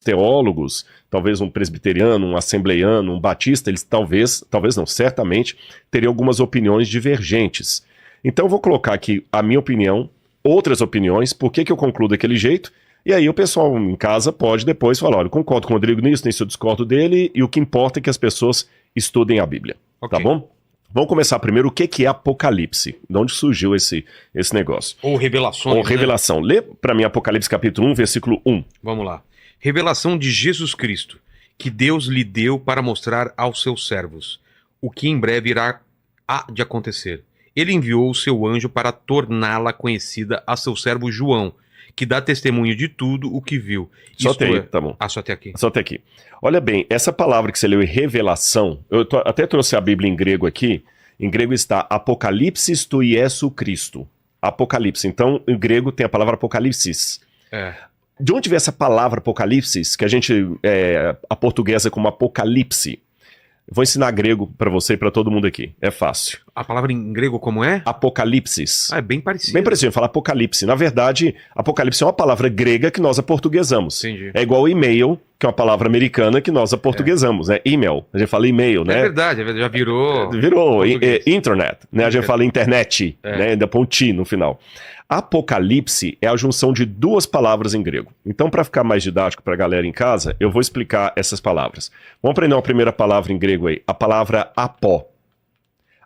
teólogos, talvez um presbiteriano, um assembleiano, um batista, eles talvez não, certamente, teriam algumas opiniões divergentes. Então eu vou colocar aqui a minha opinião, outras opiniões, por que eu concluo daquele jeito, e aí o pessoal em casa pode depois falar, olha, eu concordo com o Rodrigo nisso eu discordo dele, e o que importa é que as pessoas estudem a Bíblia, Ok. tá bom? Vamos começar primeiro, o que é Apocalipse? De onde surgiu esse negócio? Ou revelações. Ou revelação. Lê para mim Apocalipse capítulo 1, versículo 1. Vamos lá. Revelação de Jesus Cristo, que Deus lhe deu para mostrar aos seus servos, o que em breve há de acontecer. Ele enviou o seu anjo para torná-la conhecida a seu servo João, que dá testemunho de tudo o que viu. Só Isto até aí, é- tá bom. Ah, só até aqui. Só até aqui. Olha bem, essa palavra que você leu, revelação, até trouxe a Bíblia em grego aqui. Em grego está Apocalipsis tu Iesu Cristo. Apocalipse. Então, em grego tem a palavra apocalipsis. É. De onde vem essa palavra apocalipsis, que a gente a portuguesa como apocalipse? Eu vou ensinar grego para você e para todo mundo aqui. É fácil. A palavra em grego como é? Apocalipsis. Ah, é bem parecido. Bem parecido, falar apocalipse. Na verdade, apocalipse é uma palavra grega que nós aportuguesamos. Entendi. É igual e-mail, que é uma palavra americana que nós aportuguesamos, né? E-mail, a gente fala e-mail, né? É verdade, já virou. Virou português. internet, né? A gente fala internet, É. né? Ainda põe um ti no final. Apocalipse é a junção de duas palavras em grego. Então, para ficar mais didático para a galera em casa, eu vou explicar essas palavras. Vamos aprender uma primeira palavra em grego aí, a palavra apó.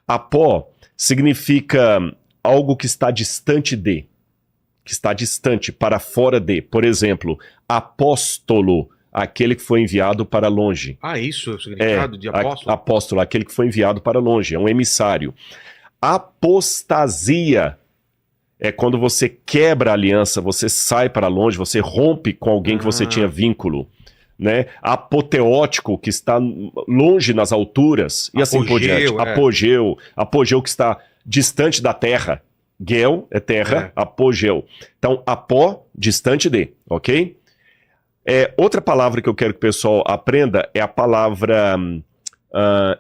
Apó significa algo que está distante de, que está distante, para fora de. Por exemplo, apóstolo, aquele que foi enviado para longe. Ah, isso é o significado de apóstolo? Apóstolo, aquele que foi enviado para longe, é um emissário. Apostasia é quando você quebra a aliança, você sai para longe, você rompe com alguém que você tinha vínculo. Né? Apoteótico, que está longe nas alturas, e assim por diante. Apogeu que está distante da terra. Geu é terra, apogeu. Então, apó, distante de, ok? Outra palavra que eu quero que o pessoal aprenda é a palavra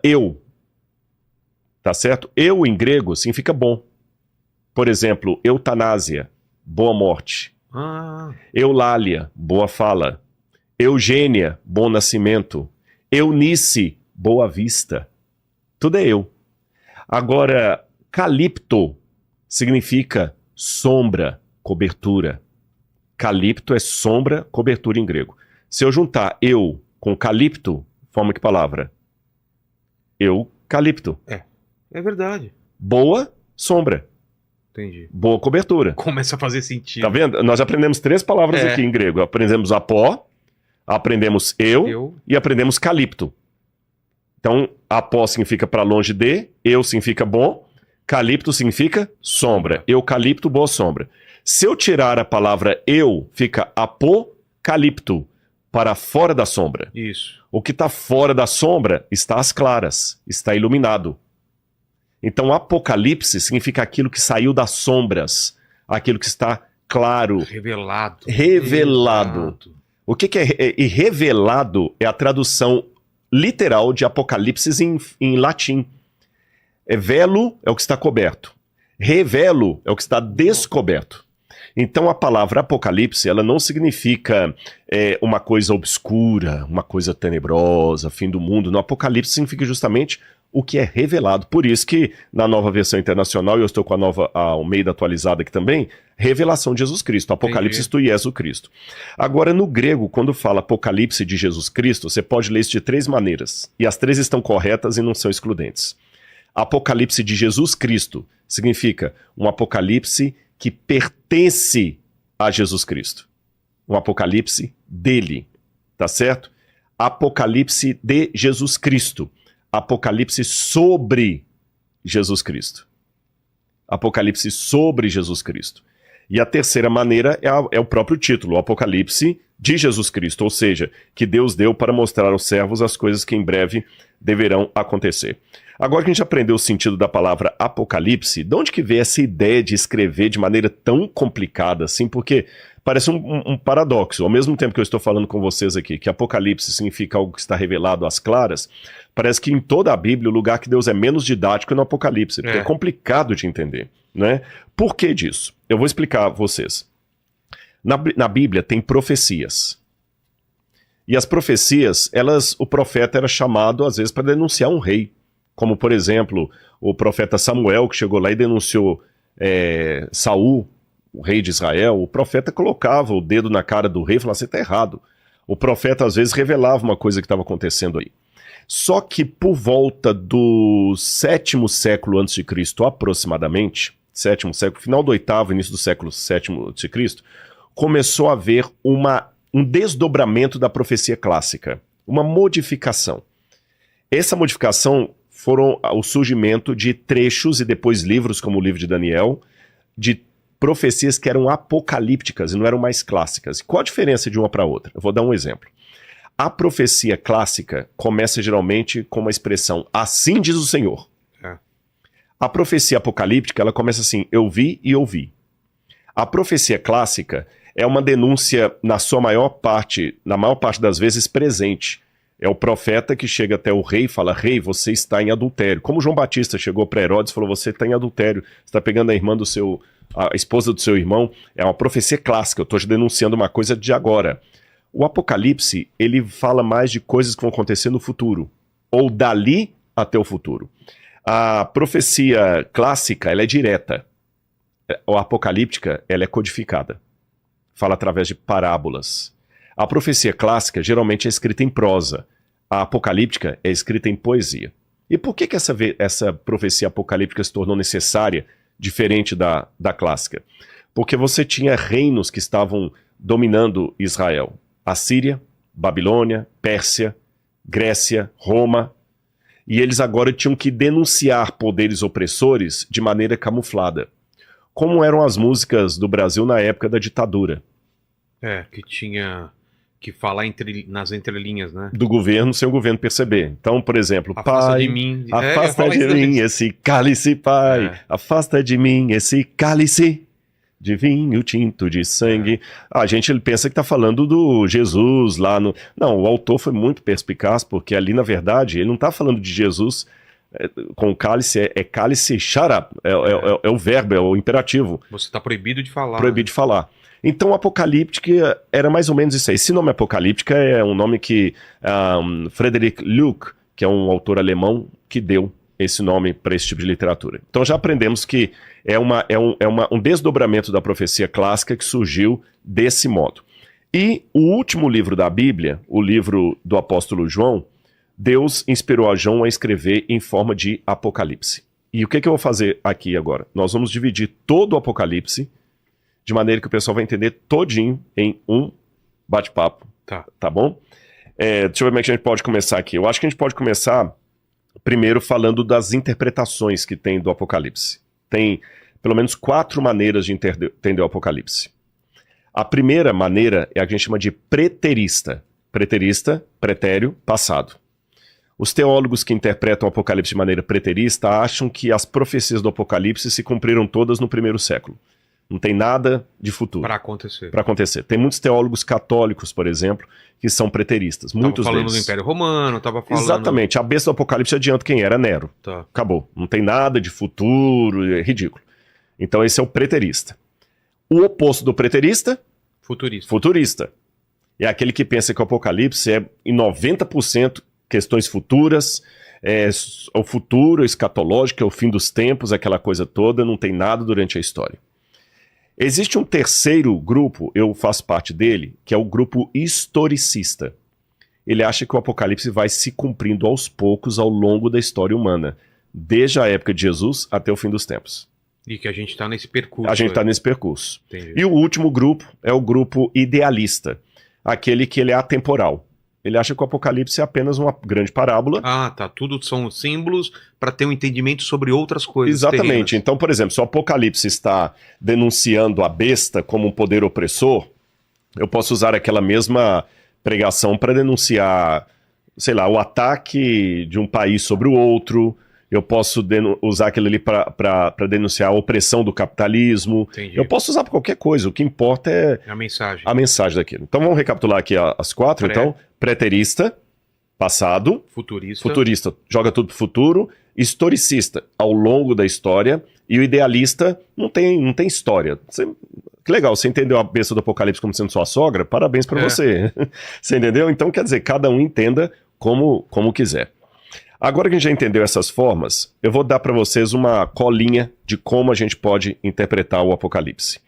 eu. Tá certo? Eu, em grego, significa bom. Por exemplo, eutanásia, boa morte. Eulália, boa fala. Eugênia, bom nascimento. Eunice, boa vista. Tudo é eu. Agora, calipto significa sombra, cobertura. Calipto é sombra, cobertura em grego. Se eu juntar eu com calipto, forma que palavra? Eucalipto. É verdade. Boa sombra. Entendi. Boa cobertura. Começa a fazer sentido. Tá vendo? Nós aprendemos três palavras aqui em grego. Aprendemos apó, aprendemos eu e aprendemos calipto. Então, apó significa para longe de, eu significa bom, calipto significa sombra. Eucalipto, boa sombra. Se eu tirar a palavra eu, fica apocalipto, para fora da sombra. Isso. O que está fora da sombra está às claras, está iluminado. Então, apocalipse significa aquilo que saiu das sombras, aquilo que está claro. Revelado. O que é revelado é a tradução literal de apocalipse em latim. Velo é o que está coberto. Revelo é o que está descoberto. Então a palavra apocalipse, ela não significa uma coisa obscura, uma coisa tenebrosa, fim do mundo. No apocalipse significa justamente o que é revelado. Por isso que na nova versão internacional, e eu estou com a nova Almeida atualizada aqui também, revelação de Jesus Cristo, Apocalipse tu Jesus Cristo. Agora, no grego, quando fala Apocalipse de Jesus Cristo, você pode ler isso de três maneiras, e as três estão corretas e não são excludentes. Apocalipse de Jesus Cristo significa um apocalipse que pertence a Jesus Cristo. Um apocalipse dele, tá certo? Apocalipse de Jesus Cristo. Apocalipse sobre Jesus Cristo. Apocalipse sobre Jesus Cristo. E a terceira maneira é o próprio título, o Apocalipse de Jesus Cristo, ou seja, que Deus deu para mostrar aos servos as coisas que em breve deverão acontecer. Agora que a gente aprendeu o sentido da palavra Apocalipse, de onde que veio essa ideia de escrever de maneira tão complicada assim? Porque parece um paradoxo. Ao mesmo tempo que eu estou falando com vocês aqui, que Apocalipse significa algo que está revelado às claras, parece que em toda a Bíblia o lugar que Deus é menos didático é no Apocalipse, porque é complicado de entender, né? Por que disso? Eu vou explicar a vocês. Na Bíblia tem profecias. E as profecias, o profeta era chamado às vezes para denunciar um rei. Como, por exemplo, o profeta Samuel, que chegou lá e denunciou Saul, o rei de Israel. O profeta colocava o dedo na cara do rei e falava, você está errado. O profeta às vezes revelava uma coisa que estava acontecendo aí. Só que por volta do 7º século a.C., aproximadamente, 7º século, final do 8º, início do século 7º a.C., começou a haver um desdobramento da profecia clássica, uma modificação. Essa modificação foram o surgimento de trechos e depois livros, como o livro de Daniel, de profecias que eram apocalípticas e não eram mais clássicas. Qual a diferença de uma para outra? Eu vou dar um exemplo. A profecia clássica começa geralmente com uma expressão, assim diz o Senhor. A profecia apocalíptica, ela começa assim, eu vi e ouvi. A profecia clássica é uma denúncia, na maior parte das vezes, presente. É o profeta que chega até o rei e fala, rei, você está em adultério. Como João Batista chegou para Herodes e falou, você está em adultério, você está pegando a esposa do seu irmão. É uma profecia clássica, eu estou te denunciando uma coisa de agora. O Apocalipse, ele fala mais de coisas que vão acontecer no futuro, ou dali até o futuro. A profecia clássica, ela é direta. A apocalíptica, ela é codificada. Fala através de parábolas. A profecia clássica geralmente é escrita em prosa. A apocalíptica é escrita em poesia. E por que essa profecia apocalíptica se tornou necessária, diferente da clássica? Porque você tinha reinos que estavam dominando Israel. Assíria, Babilônia, Pérsia, Grécia, Roma. E eles agora tinham que denunciar poderes opressores de maneira camuflada. Como eram as músicas do Brasil na época da ditadura. Que tinha que falar nas entrelinhas, né? Do governo, sem o governo perceber. Então, por exemplo, afasta pai, de mim, afasta de mim esse cálice, pai, afasta de mim esse cálice de vinho tinto de sangue. A gente pensa que está falando do Jesus lá no... Não, o autor foi muito perspicaz, porque ali, na verdade, ele não está falando de Jesus... com o cálice, cálice shut up, é o verbo, é o imperativo. Você está proibido de falar. Proibido de falar. Então, apocalíptica era mais ou menos isso aí. Esse nome apocalíptica é um nome que Frederick Luke, que é um autor alemão, que deu esse nome para esse tipo de literatura. Então já aprendemos que é um desdobramento da profecia clássica que surgiu desse modo. E o último livro da Bíblia, o livro do apóstolo João, Deus inspirou a João a escrever em forma de Apocalipse. E o que eu vou fazer aqui agora? Nós vamos dividir todo o Apocalipse de maneira que o pessoal vai entender todinho em um bate-papo. Tá bom? Deixa eu ver como é que a gente pode começar aqui. Eu acho que a gente pode começar primeiro falando das interpretações que tem do Apocalipse. Tem pelo menos 4 maneiras de entender o Apocalipse. A primeira maneira é a que a gente chama de preterista. Preterista, pretério, passado. Os teólogos que interpretam o Apocalipse de maneira preterista acham que as profecias do Apocalipse se cumpriram todas no primeiro século. Não tem nada de futuro. Para acontecer. Tem muitos teólogos católicos, por exemplo, que são preteristas. Muitos falando deles. do Império Romano, estava falando... Exatamente. A besta do Apocalipse adianta quem era Nero. Acabou. Não tem nada de futuro, é ridículo. Então esse é o preterista. O oposto do preterista? Futurista. É aquele que pensa que o Apocalipse é em 90% questões futuras, o futuro escatológico, é o fim dos tempos, aquela coisa toda, não tem nada durante a história. Existe um terceiro grupo, eu faço parte dele, que é o grupo historicista. Ele acha que o Apocalipse vai se cumprindo aos poucos ao longo da história humana, desde a época de Jesus até o fim dos tempos. E que a gente está nesse percurso. A gente está nesse percurso. Entendi. E o último grupo é o grupo idealista, aquele que ele é atemporal. Ele acha que o Apocalipse é apenas uma grande parábola. Tudo são símbolos para ter um entendimento sobre outras coisas. Exatamente. Terrenas. Então, por exemplo, se o Apocalipse está denunciando a besta como um poder opressor, eu posso usar aquela mesma pregação para denunciar, sei lá, o ataque de um país sobre o outro. Eu posso usar aquilo ali para denunciar a opressão do capitalismo. Entendi. Eu posso usar para qualquer coisa. O que importa é a mensagem daquilo. Então vamos recapitular aqui as 4. Então, preterista, passado. Futurista, joga tudo pro futuro. Historicista, ao longo da história. E o idealista não tem história. Que legal, você entendeu a besta do Apocalipse como sendo sua sogra? Parabéns pra você. Você entendeu? Então, quer dizer, cada um entenda como quiser. Agora que a gente já entendeu essas formas, eu vou dar para vocês uma colinha de como a gente pode interpretar o Apocalipse.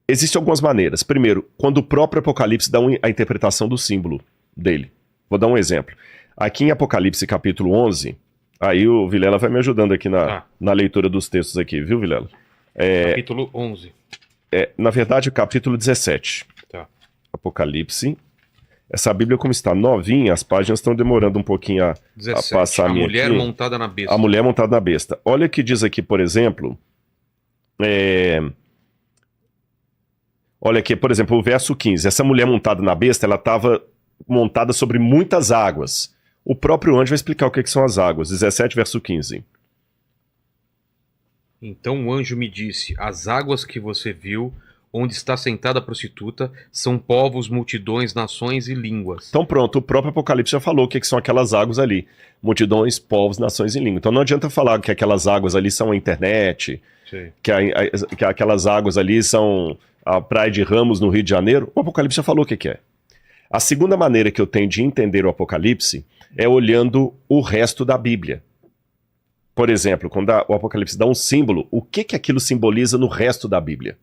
Existem algumas maneiras. Primeiro, quando o próprio Apocalipse dá a interpretação do símbolo dele. Vou dar um exemplo. Aqui em Apocalipse capítulo 11, aí o Vilela vai me ajudando aqui na leitura dos textos aqui, viu, Vilela? Capítulo 11. Na verdade, o capítulo 17. Tá. Apocalipse. Essa Bíblia, como está novinha, as páginas estão demorando um pouquinho a passar a minha mulher aqui. montada na besta. A mulher montada na besta. Olha o que diz aqui, por exemplo. Olha aqui, por exemplo, o verso 15. Essa mulher montada na besta, ela estava montada sobre muitas águas. O próprio anjo vai explicar o que são as águas. 17, verso 15. Então o anjo me disse: as águas que você viu, onde está sentada a prostituta, são povos, multidões, nações e línguas. Então pronto, o próprio Apocalipse já falou o que são aquelas águas ali. Multidões, povos, nações e línguas. Então não adianta falar que aquelas águas ali são a internet, que aquelas águas ali são a Praia de Ramos no Rio de Janeiro. O Apocalipse já falou o que é. A segunda maneira que eu tenho de entender o Apocalipse é olhando o resto da Bíblia. Por exemplo, quando o Apocalipse dá um símbolo, o que aquilo simboliza no resto da Bíblia?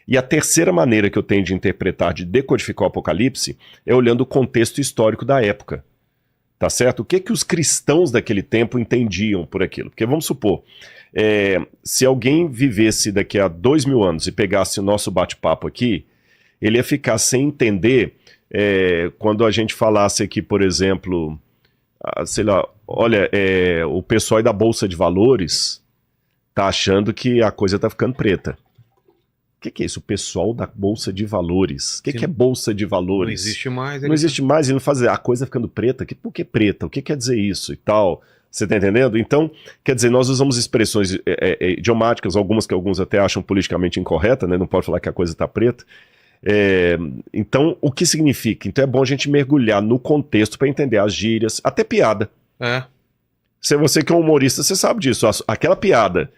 E a terceira maneira que eu tenho de interpretar, de decodificar o Apocalipse, é olhando o contexto histórico da época. Tá certo? O que os cristãos daquele tempo entendiam por aquilo? Porque vamos supor, se alguém vivesse daqui a 2000 anos e pegasse o nosso bate-papo aqui, ele ia ficar sem entender quando a gente falasse aqui, por exemplo, sei lá, olha, o pessoal aí da Bolsa de Valores tá achando que a coisa tá ficando preta. O que é isso? O pessoal da Bolsa de Valores. O que é Bolsa de Valores? Não existe mais. Não existe mais, ele não faz a coisa ficando preta. Por que preta? O que quer dizer isso e tal? Você tá entendendo? Então, quer dizer, nós usamos expressões idiomáticas, algumas que alguns até acham politicamente incorretas, né? Não pode falar que a coisa tá preta. Então, o que significa? Então é bom a gente mergulhar no contexto para entender as gírias, até piada. Se você que é um humorista, você sabe disso. Aquela piada.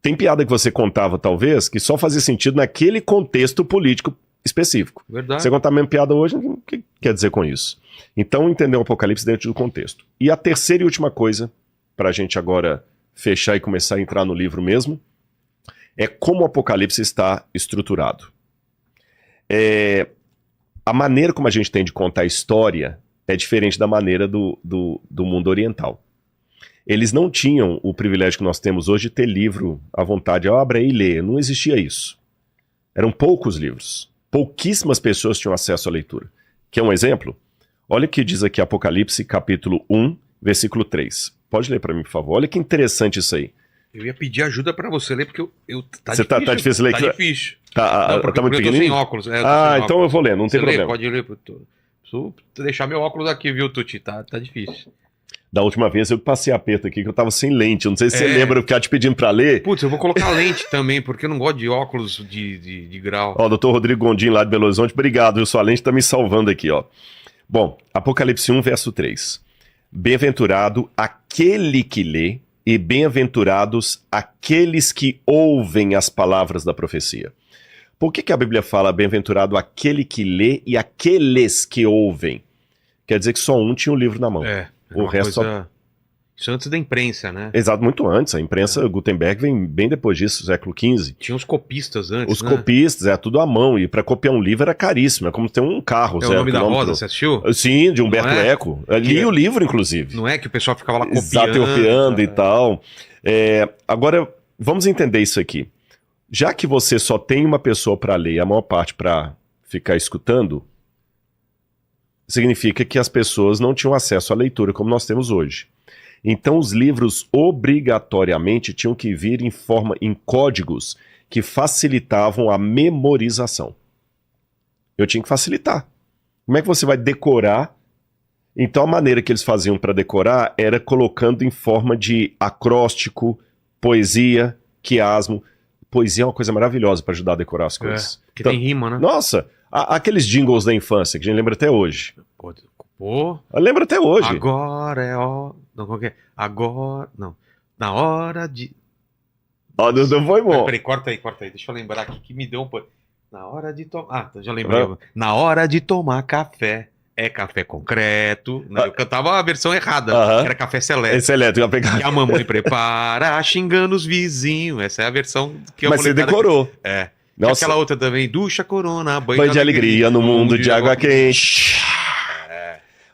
Tem piada que você contava, talvez, que só fazia sentido naquele contexto político específico. Verdade. Você contar a mesma piada hoje, o que quer dizer com isso? Então, entender o Apocalipse dentro do contexto. E a terceira e última coisa, para a gente agora fechar e começar a entrar no livro mesmo, é como o Apocalipse está estruturado. A maneira como a gente tem de contar a história é diferente da maneira do mundo oriental. Eles não tinham o privilégio que nós temos hoje de ter livro à vontade. Abre aí e lê. Não existia isso. Eram poucos livros. Pouquíssimas pessoas tinham acesso à leitura. Quer um exemplo? Olha o que diz aqui Apocalipse, capítulo 1, versículo 3. Pode ler para mim, por favor. Olha que interessante isso aí. Eu ia pedir ajuda para você ler, porque tá você difícil. Tá difícil ler? Tá difícil. Tá muito pequenininho? Eu tô sem óculos. Então eu vou ler, não tem problema. Pode ler. Preciso deixar meu óculos aqui, viu, Tuti? Tá difícil. Da última vez eu passei aperto aqui que eu tava sem lente. Eu não sei se você lembra, eu ficava te pedindo pra ler. Putz, eu vou colocar lente também, porque eu não gosto de óculos de grau. Ó, doutor Rodrigo Gondim lá de Belo Horizonte, obrigado, viu? Sua lente tá me salvando aqui, ó. Bom, Apocalipse 1, verso 3. Bem-aventurado aquele que lê e bem-aventurados aqueles que ouvem as palavras da profecia. Por que a Bíblia fala bem-aventurado aquele que lê e aqueles que ouvem? Quer dizer que só um tinha o livro na mão. O resto coisa... Isso antes da imprensa, né? Exato, muito antes. A imprensa Gutenberg vem bem depois disso, século XV. Tinha os copistas antes, Os copistas, tudo à mão. E para copiar um livro era caríssimo. É como ter um carro. O Nome da Rosa, você assistiu? Sim, de Humberto Eco. Li o livro, inclusive. Não é que o pessoal ficava lá copiando. Exato, copiando e tal. Agora, vamos entender isso aqui. Já que você só tem uma pessoa para ler e a maior parte para ficar escutando, significa que as pessoas não tinham acesso à leitura como nós temos hoje. Então os livros obrigatoriamente tinham que vir em códigos que facilitavam a memorização. Eu tinha que facilitar. Como é que você vai decorar? Então a maneira que eles faziam para decorar era colocando em forma de acróstico, poesia, quiasmo. Poesia é uma coisa maravilhosa para ajudar a decorar as coisas. Que tem rima, né? Nossa, aqueles jingles da infância que a gente lembra até hoje. Pô. Lembra até hoje. Agora é ó. Não, qual que é? Agora. Não. Na hora de. Ó, não foi bom. Peraí, corta aí. Deixa eu lembrar aqui que me deu um... Na hora de tomar... Ah, já lembrei. Na hora de tomar café, é café concreto. Né? Eu cantava a versão errada, que era café seleto. Esse elétrico. Que a mamãe prepara, xingando os vizinhos. Essa é a versão que eu Mas você decorou. É. Nossa. Aquela outra também, ducha corona, banho de alegria no mundo de água quente.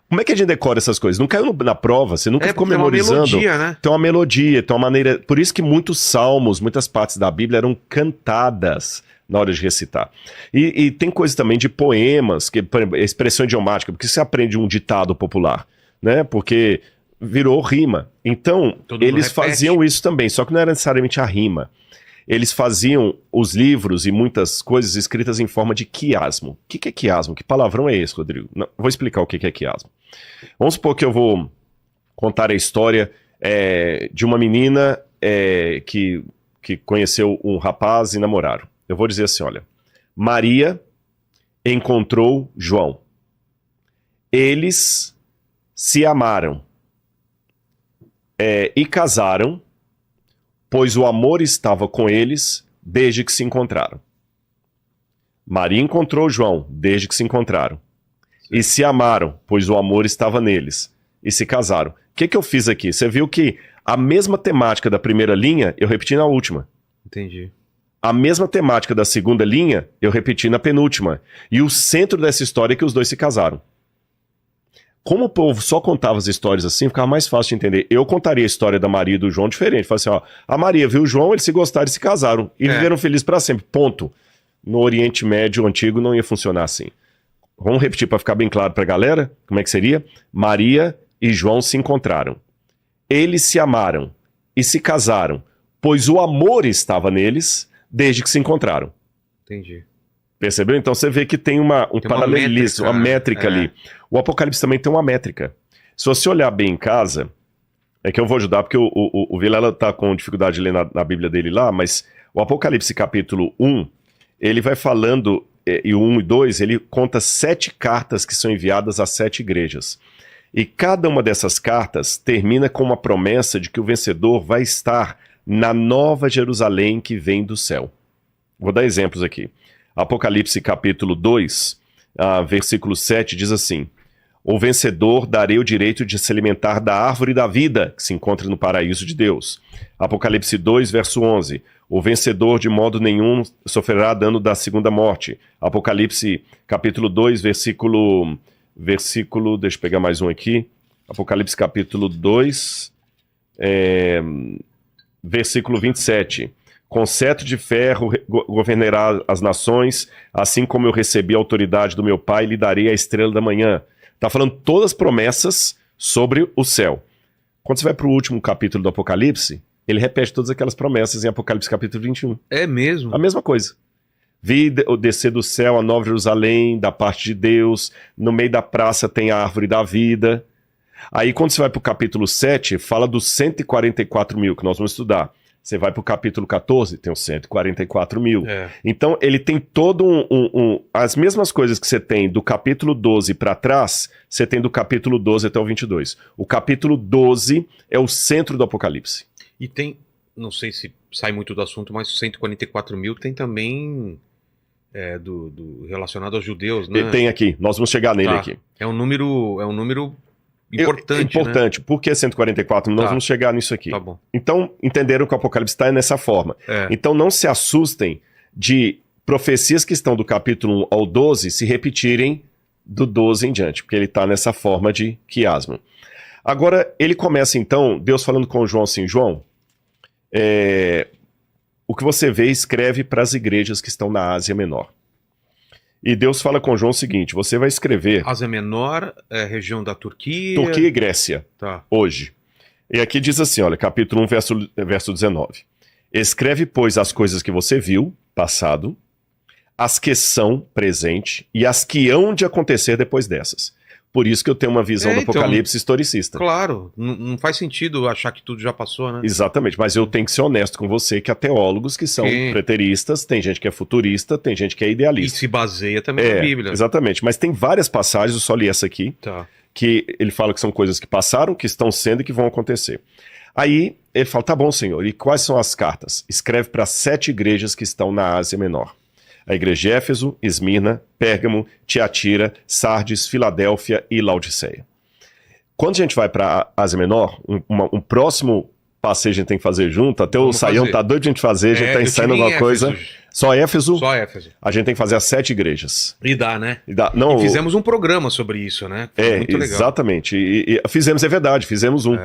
Como é que a gente decora essas coisas? Não caiu na prova, você nunca ficou memorizando. Tem uma melodia, né? Tem uma melodia, tem uma maneira... Por isso que muitos salmos, muitas partes da Bíblia eram cantadas na hora de recitar. E tem coisa também de poemas, que, por exemplo, expressão idiomática, porque você aprende um ditado popular, né? Porque virou rima. Então, eles faziam isso também, só que não era necessariamente a rima. Eles faziam os livros e muitas coisas escritas em forma de quiasmo. O que é quiasmo? Que palavrão é esse, Rodrigo? Não, vou explicar o que é quiasmo. Vamos supor que eu vou contar a história de uma menina que conheceu um rapaz e namoraram. Eu vou dizer assim, olha, Maria encontrou João. Eles se amaram e casaram, pois o amor estava com eles desde que se encontraram. Maria encontrou João desde que se encontraram. E se amaram, pois o amor estava neles. E se casaram. O que eu fiz aqui? Você viu que a mesma temática da primeira linha, eu repeti na última. Entendi. A mesma temática da segunda linha, eu repeti na penúltima. E o centro dessa história é que os dois se casaram. Como o povo só contava as histórias assim, ficava mais fácil de entender. Eu contaria a história da Maria e do João diferente. Falei assim, ó, a Maria viu o João, eles se gostaram e se casaram. E viveram felizes para sempre, ponto. No Oriente Médio Antigo não ia funcionar assim. Vamos repetir para ficar bem claro para a galera, como é que seria? Maria e João se encontraram. Eles se amaram e se casaram, pois o amor estava neles desde que se encontraram. Entendi. Percebeu? Então você vê que tem um paralelismo, uma métrica ali. O Apocalipse também tem uma métrica. Se você olhar bem em casa, é que eu vou ajudar, porque o Vilela está com dificuldade de ler na Bíblia dele lá, mas o Apocalipse capítulo 1, ele vai falando, e o 1 e 2, ele conta 7 cartas que são enviadas a 7 igrejas. E cada uma dessas cartas termina com uma promessa de que o vencedor vai estar na nova Jerusalém que vem do céu. Vou dar exemplos aqui. Apocalipse capítulo 2, versículo 7 diz assim: o vencedor darei o direito de se alimentar da árvore da vida que se encontra no paraíso de Deus. Apocalipse 2, verso 11: o vencedor de modo nenhum sofrerá dano da segunda morte. Apocalipse capítulo 2, versículo, deixa eu pegar mais um aqui. Apocalipse capítulo 2, versículo 27: com cetro de ferro governará as nações, assim como eu recebi a autoridade do meu Pai, lhe darei a estrela da manhã. Está falando todas as promessas sobre o céu. Quando você vai para o último capítulo do Apocalipse, ele repete todas aquelas promessas em Apocalipse capítulo 21. É mesmo? A mesma coisa. Vi descer do céu a nova Jerusalém, da parte de Deus, no meio da praça tem a árvore da vida. Aí quando você vai para o capítulo 7, fala dos 144 mil que nós vamos estudar. Você vai para o capítulo 14, tem os 144 mil. Então, ele tem todo as mesmas coisas que você tem do capítulo 12 para trás, você tem do capítulo 12 até o 22. O capítulo 12 é o centro do Apocalipse. E tem, não sei se sai muito do assunto, mas 144 mil tem também relacionado aos judeus, né? Tem aqui, nós vamos chegar nele aqui. É um número... importante, importante. Né? Por que 144? Nós vamos chegar nisso aqui. Tá bom. Então, entenderam que o Apocalipse está nessa forma. Então, não se assustem de profecias que estão do capítulo 1 ao 12 se repetirem do 12 em diante, porque ele está nessa forma de quiasmo. Agora, ele começa então, Deus falando com João assim, João, o que você vê, escreve para as igrejas que estão na Ásia Menor. E Deus fala com João o seguinte, você vai escrever... Ásia Menor, região da Turquia... Turquia e Grécia, hoje. E aqui diz assim, olha, capítulo 1, verso 19. Escreve, pois, as coisas que você viu, passado, as que são, presente, e as que hão de acontecer depois dessas. Por isso que eu tenho uma visão do Apocalipse historicista. Claro, não faz sentido achar que tudo já passou, né? Exatamente, mas eu tenho que ser honesto com você que há teólogos que são preteristas, tem gente que é futurista, tem gente que é idealista. E se baseia também na Bíblia. Exatamente, mas tem várias passagens, eu só li essa aqui, que ele fala que são coisas que passaram, que estão sendo e que vão acontecer. Aí ele fala, tá bom, Senhor, e quais são as cartas? Escreve para 7 igrejas que estão na Ásia Menor. A igreja de Éfeso, Esmirna, Pérgamo, Tiatira, Sardes, Filadélfia e Laodiceia. Quando a gente vai para a Ásia Menor, um próximo passeio a gente tem que fazer junto, até o Saião tá doido de a gente fazer, a gente tá ensaiando alguma coisa. Só Éfeso? Só Éfeso. A gente tem que fazer as 7 igrejas. E dá, né? Não, e fizemos um programa sobre isso, né? Foi muito legal. Exatamente. E fizemos, é verdade, fizemos um.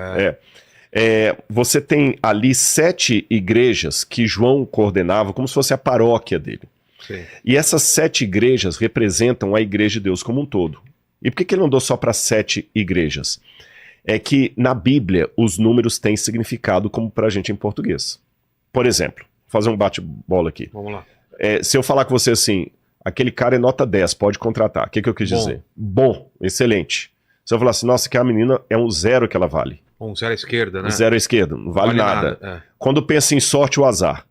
Você tem ali 7 igrejas que João coordenava como se fosse a paróquia dele. Sim. E essas 7 igrejas representam a igreja de Deus como um todo. E por que ele não deu só para 7 igrejas? É que na Bíblia os números têm significado como para a gente em português. Por exemplo, vou fazer um bate-bola aqui. Vamos lá. Se eu falar com você assim, aquele cara é nota 10, pode contratar. O que eu quis dizer? Bom, excelente. Se eu falar assim, nossa, que a menina é um 0 que ela vale. Um 0 à esquerda, né? 0 à esquerda, não vale nada. Quando pensa em sorte ou azar,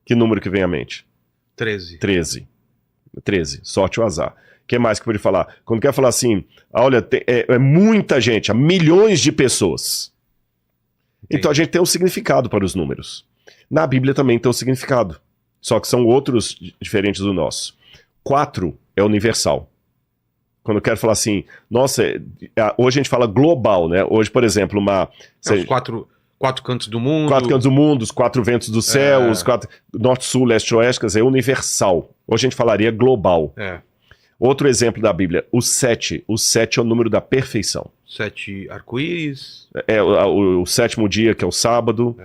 que número que vem à mente? 13. 13, sorte ou azar. O que mais que eu podia falar? Quando quer falar assim, olha, é muita gente, há milhões de pessoas. Entendi. Então a gente tem um significado para os números. Na Bíblia também tem um significado, só que são outros diferentes do nosso. 4 é universal. Quando eu quero falar assim, nossa, hoje a gente fala global, né? Hoje, por exemplo, os 4 cantos do mundo. 4 cantos do mundo, os 4 ventos do céu, os 4 norte, sul, leste, oeste, quer dizer, é universal. Hoje a gente falaria global. Outro exemplo da Bíblia, o 7. O 7 é o número da perfeição. 7 arco-íris. O 7º dia, que é o sábado.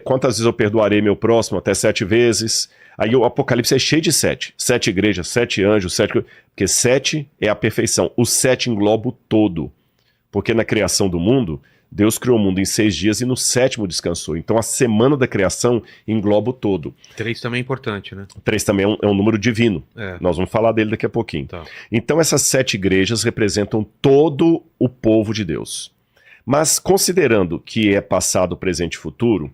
Quantas vezes eu perdoarei meu próximo? Até 7 vezes. Aí o Apocalipse é cheio de 7. 7 igrejas, 7 anjos, 7... Porque 7 é a perfeição. O 7 engloba o todo. Porque na criação do mundo, Deus criou o mundo em 6 dias e no 7º descansou. Então a semana da criação engloba o todo. 3 também é importante, né? 3 também é um número divino. Nós vamos falar dele daqui a pouquinho. Tá. Então essas 7 igrejas representam todo o povo de Deus. Mas considerando que é passado, presente e futuro,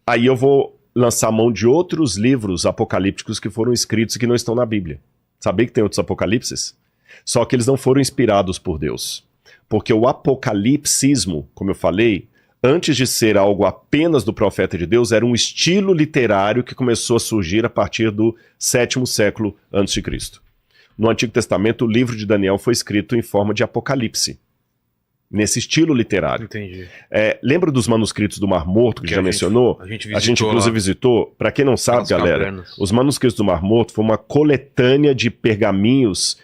aí eu vou lançar mão de outros livros apocalípticos que foram escritos e que não estão na Bíblia. Sabia que tem outros apocalipses? Só que eles não foram inspirados por Deus. Porque o apocalipsismo, como eu falei, antes de ser algo apenas do profeta de Deus, era um estilo literário que começou a surgir a partir do 7º século a.C. No Antigo Testamento, o livro de Daniel foi escrito em forma de apocalipse, nesse estilo literário. Entendi. Lembra dos manuscritos do Mar Morto, que já mencionou? A gente inclusive visitou. Para quem não sabe, galera, os manuscritos do Mar Morto foi uma coletânea de pergaminhos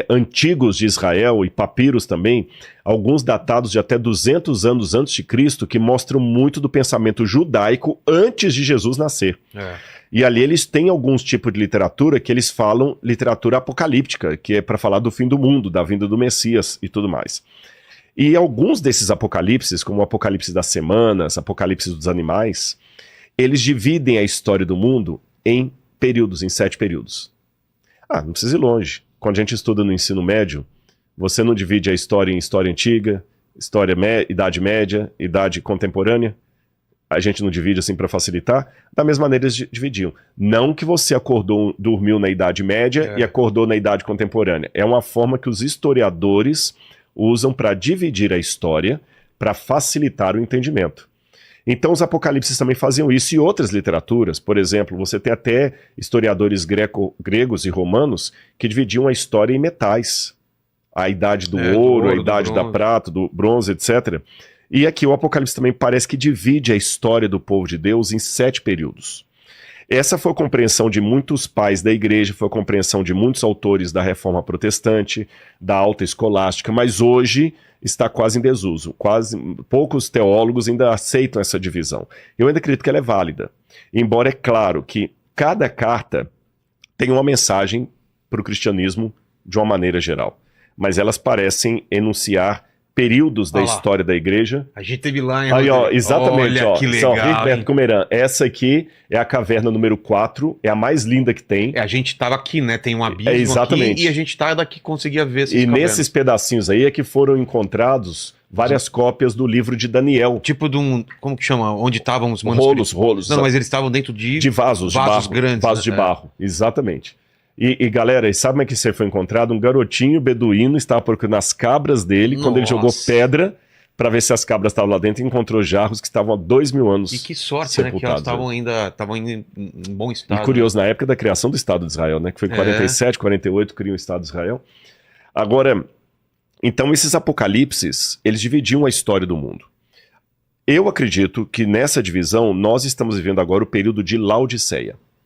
antigos de Israel e papiros também, alguns datados de até 200 anos antes de Cristo, que mostram muito do pensamento judaico antes de Jesus nascer. E ali eles têm alguns tipos de literatura que eles falam literatura apocalíptica, que é para falar do fim do mundo, da vinda do Messias e tudo mais. E alguns desses apocalipses, como o Apocalipse das Semanas, Apocalipse dos Animais, eles dividem a história do mundo em períodos, em 7 períodos. Não precisa ir longe. Quando a gente estuda no ensino médio, você não divide a história em história antiga, idade média, idade contemporânea. A gente não divide assim para facilitar. Da mesma maneira eles dividiam. Não que você dormiu na idade média e acordou na idade contemporânea. É uma forma que os historiadores usam para dividir a história, para facilitar o entendimento. Então os apocalipses também faziam isso e outras literaturas. Por exemplo, você tem até historiadores gregos e romanos que dividiam a história em metais. A idade do ouro, a idade da prata, do bronze, etc. E aqui o Apocalipse também parece que divide a história do povo de Deus em 7 períodos. Essa foi a compreensão de muitos pais da igreja, foi a compreensão de muitos autores da Reforma Protestante, da Alta Escolástica, mas hoje está quase em desuso. Poucos teólogos ainda aceitam essa divisão. Eu ainda acredito que ela é válida. Embora é claro que cada carta tem uma mensagem para o cristianismo de uma maneira geral. Mas elas parecem enunciar períodos da história da igreja. A gente teve lá, hein? Aí, exatamente, olha, que legal, São Riberto Comeran. Essa aqui é a caverna número 4, é a mais linda que tem. A gente tava aqui, né? Tem um abismo exatamente. Aqui, e a gente tá daqui, conseguia ver essas cavernas. Nesses pedacinhos aí é que foram encontrados várias cópias do livro de Daniel. Tipo de um, como que chama? Onde estavam os manuscritos? Rolos. Não, mas eles estavam dentro de vasos de barro, grandes. Vasos de barro, exatamente. E galera, sabe como é que isso foi encontrado? Um garotinho beduíno estava procurando as cabras dele. Quando ele jogou pedra para ver se as cabras estavam lá dentro e encontrou jarros que estavam há 2.000 anos. E que sorte, né? Que elas sepultados, estavam ainda em bom estado. E curioso, na época da criação do Estado de Israel, né? Que foi em 47, 48, criam o Estado de Israel. Agora, então esses apocalipses, eles dividiam a história do mundo. Eu acredito que nessa divisão, nós estamos vivendo agora o período de Laodiceia.